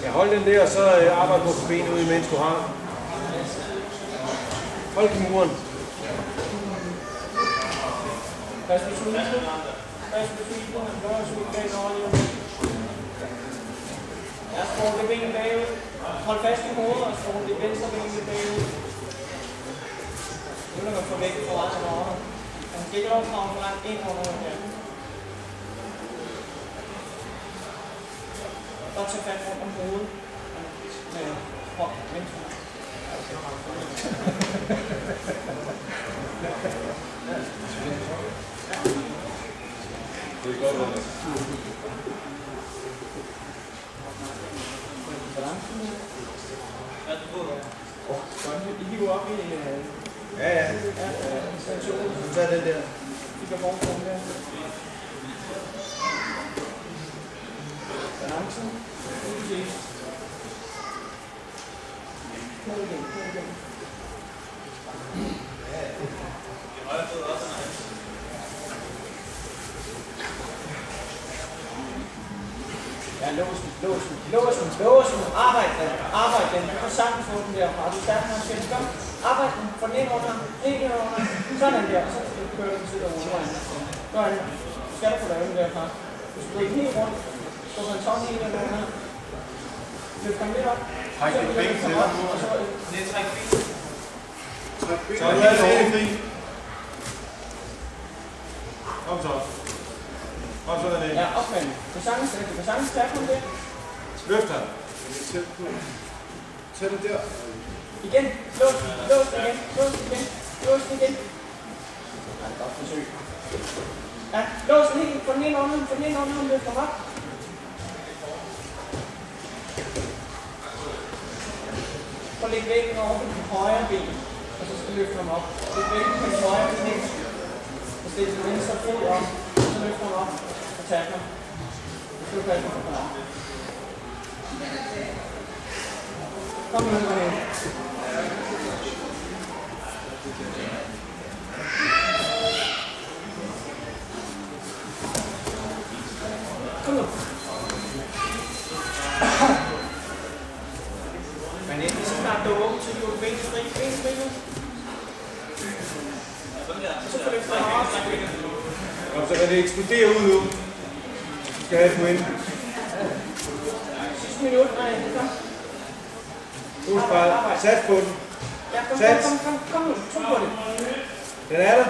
Ja, hold den der, og så arbejde på benet ud, imens du har. Hold muren. Pas på siden. Pas på siden. Gør os ud bag over. Ja, skål det ben bagud. Hold fast i hovedet og skål det venstre ben bagud. Nu er man få væk fra resten af året. Man skal ikke lov at komme langt ind over noget her. Godt tage fat rundt om hovedet. Med hånd venstre. Det er godt, Anders. I hiver op i... Ja. Så tager den der. I kan bruge den der. Balancen. Knæ igen. Ja, låsen. Arbejd den. Du kan sagtens få den derfra. Du er stærk nok til at arbejde den. Få den ind under. Sådan der. Så kører den til over vejen. Gør det. Du skal få lavet den derfra. Du skal lægge helt rundt. Så får en tånd helt under. Løft den lidt op. Træk dit ben til dig. Træk ben. Så er det helt fri. Kom så. Kom så dernede. Ja, op med den. Du kan sagtens tage på det. Løft ham. Tæt den der. Igen. Lås igen. Ja, godt forsøg. Ja, lås den helt. Få den ind under. Løft dem op. Så læg væggen over på den højre ben. Og så skal du løfte dem op. Læg væggen på den højre knæ. Og stil den venstre fod op. Og så løfter dem op. Og tag dem. Så du passe på den op. Kom nu med det. Kom nu. Men endelig så snart du åbner, så du ben fri. Så får du fra op. Og så kan det eksplodere ud nu. Du skal have et point. Sidste minut, nej, kom. Du skal bare sats på den. Ja, kom nu, tro på det. Den er der.